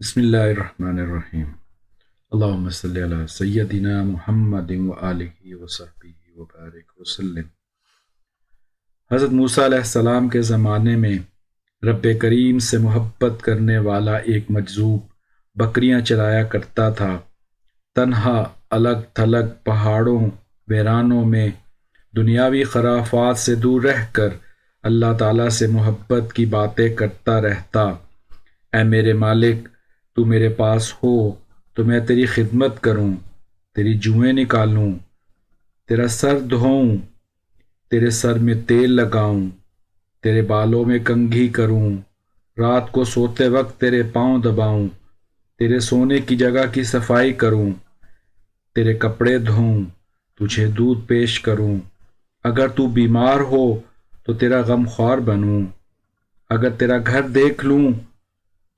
بسم اللہ الرحمن الرحیم۔ اللہم صلی علی سیدنا محمد وآلہ وصحبہ وبارک وسلم۔ حضرت موسیٰ علیہ السلام کے زمانے میں رب کریم سے محبت کرنے والا ایک مجذوب بکریاں چرایا کرتا تھا۔ تنہا الگ تھلگ پہاڑوں ویرانوں میں دنیاوی خرافات سے دور رہ کر اللہ تعالیٰ سے محبت کی باتیں کرتا رہتا۔ اے میرے مالک، تو میرے پاس ہو تو میں تیری خدمت کروں، تیری جوئیں نکالوں، تیرا سر دھوؤں، تیرے سر میں تیل لگاؤں، تیرے بالوں میں کنگھی کروں، رات کو سوتے وقت تیرے پاؤں دباؤں، تیرے سونے کی جگہ کی صفائی کروں، تیرے کپڑے دھوؤں، تجھے دودھ پیش کروں۔ اگر تو بیمار ہو تو تیرا غمخوار بنوں، اگر تیرا گھر دیکھ لوں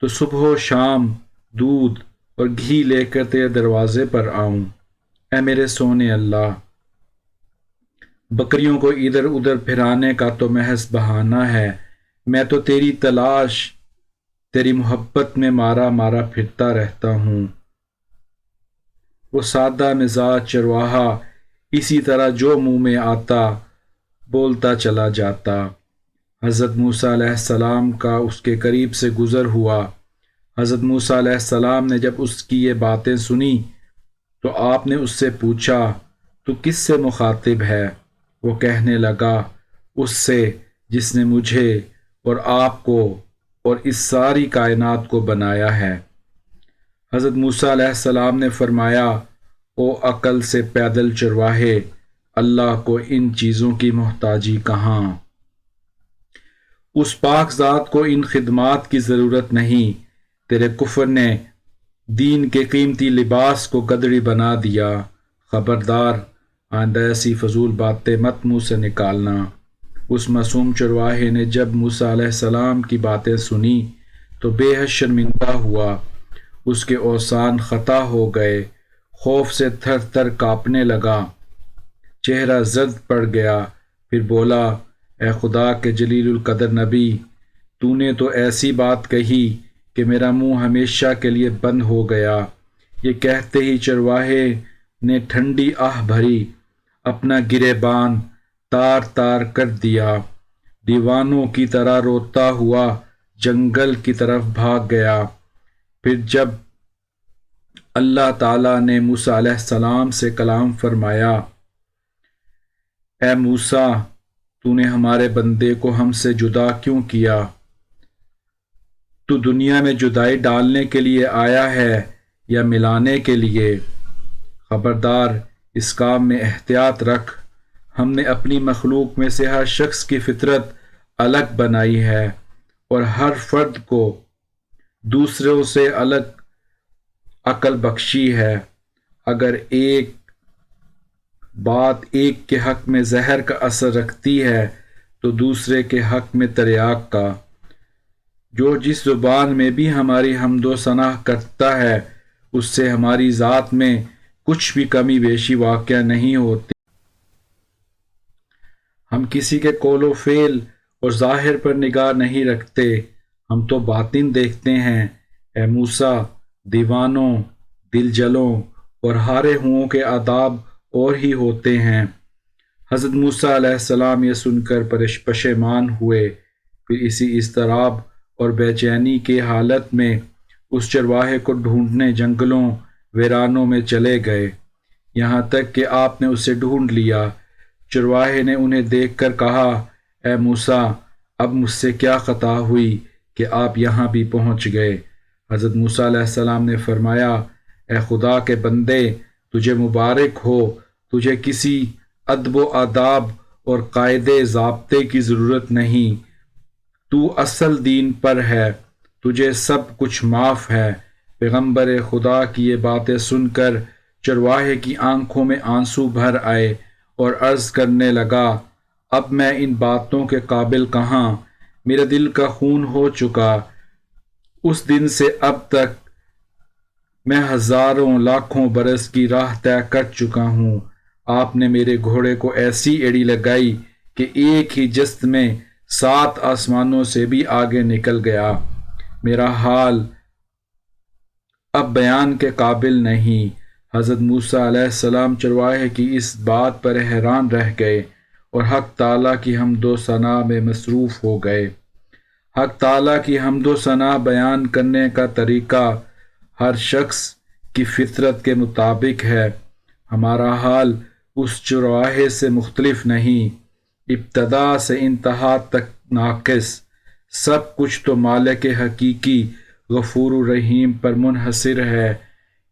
تو صبح و شام دودھ اور گھی لے کر تیرے دروازے پر آؤں۔ اے میرے سونے اللہ، بکریوں کو ادھر ادھر پھرانے کا تو محض بہانہ ہے، میں تو تیری تلاش، تیری محبت میں مارا مارا پھرتا رہتا ہوں۔ وہ سادہ مزاج چرواہا اسی طرح جو منہ میں آتا بولتا چلا جاتا۔ حضرت موسیٰ علیہ السلام کا اس کے قریب سے گزر ہوا۔ حضرت موسیٰ علیہ السلام نے جب اس کی یہ باتیں سنی تو آپ نے اس سے پوچھا، تو کس سے مخاطب ہے؟ وہ کہنے لگا، اس سے جس نے مجھے اور آپ کو اور اس ساری کائنات کو بنایا ہے۔ حضرت موسیٰ علیہ السلام نے فرمایا، او عقل سے پیدل چرواہے، اللہ کو ان چیزوں کی محتاجی کہاں؟ اس پاک ذات کو ان خدمات کی ضرورت نہیں۔ تیرے کفر نے دین کے قیمتی لباس کو گدڑی بنا دیا۔ خبردار، آئندہ ایسی فضول باتیں مت منہ سے نکالنا۔ اس معصوم چرواہے نے جب موسیٰ علیہ السلام کی باتیں سنی تو بے حد شرمندہ ہوا۔ اس کے اوسان خطا ہو گئے، خوف سے تھر تھر کانپنے لگا، چہرہ زرد پڑ گیا۔ پھر بولا، اے خدا کے جلیل القدر نبی، تو نے تو ایسی بات کہی کہ میرا منہ ہمیشہ کے لیے بند ہو گیا۔ یہ کہتے ہی چرواہے نے ٹھنڈی آہ بھری، اپنا گریبان تار تار کر دیا، دیوانوں کی طرح روتا ہوا جنگل کی طرف بھاگ گیا۔ پھر جب اللہ تعالیٰ نے موسیٰ علیہ السلام سے کلام فرمایا، اے موسیٰ، تو نے ہمارے بندے کو ہم سے جدا کیوں کیا؟ تو دنیا میں جدائی ڈالنے کے لیے آیا ہے یا ملانے کے لیے؟ خبردار، اس کام میں احتیاط رکھ۔ ہم نے اپنی مخلوق میں سے ہر شخص کی فطرت الگ بنائی ہے اور ہر فرد کو دوسروں سے الگ عقل بخشی ہے۔ اگر ایک بات ایک کے حق میں زہر کا اثر رکھتی ہے تو دوسرے کے حق میں تریاق کا۔ جو جس زبان میں بھی ہماری حمد و ثنا کرتا ہے اس سے ہماری ذات میں کچھ بھی کمی بیشی واقع نہیں ہوتی۔ ہم کسی کے قول و فعل اور ظاہر پر نگاہ نہیں رکھتے، ہم تو باطن دیکھتے ہیں۔ اے موسیٰ، دیوانوں، دل جلوں اور ہارے ہوں کے آداب اور ہی ہوتے ہیں۔ حضرت موسیٰ علیہ السلام یہ سن کر پشیمان ہوئے، پھر اسی اضطراب اور بے چینی کے حالت میں اس چرواہے کو ڈھونڈنے جنگلوں ویرانوں میں چلے گئے، یہاں تک کہ آپ نے اسے ڈھونڈ لیا۔ چرواہے نے انہیں دیکھ کر کہا، اے موسیٰ، اب مجھ سے کیا خطا ہوئی کہ آپ یہاں بھی پہنچ گئے؟ حضرت موسیٰ علیہ السلام نے فرمایا، اے خدا کے بندے، تجھے مبارک ہو، تجھے کسی ادب و آداب اور قاعدے ضابطے کی ضرورت نہیں، تو اصل دین پر ہے، تجھے سب کچھ معاف ہے۔ پیغمبر خدا کی یہ باتیں سن کر چرواہے کی آنکھوں میں آنسو بھر آئے اور عرض کرنے لگا، اب میں ان باتوں کے قابل کہاں، میرے دل کا خون ہو چکا۔ اس دن سے اب تک میں ہزاروں لاکھوں برس کی راہ طے کر چکا ہوں۔ آپ نے میرے گھوڑے کو ایسی ایڑی لگائی کہ ایک ہی جست میں 7 آسمانوں سے بھی آگے نکل گیا۔ میرا حال اب بیان کے قابل نہیں۔ حضرت موسیٰ علیہ السلام چرواہے کی اس بات پر حیران رہ گئے اور حق تعالیٰ کی حمد و ثنا میں مصروف ہو گئے۔ حق تعالیٰ کی حمد و ثنا بیان کرنے کا طریقہ ہر شخص کی فطرت کے مطابق ہے۔ ہمارا حال اس چرواہے سے مختلف نہیں، ابتدا سے انتہا تک ناقص۔ سب کچھ تو مالک حقیقی غفور الرحیم پر منحصر ہے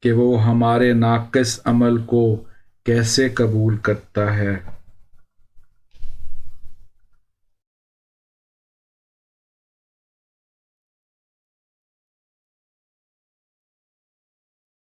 کہ وہ ہمارے ناقص عمل کو کیسے قبول کرتا ہے۔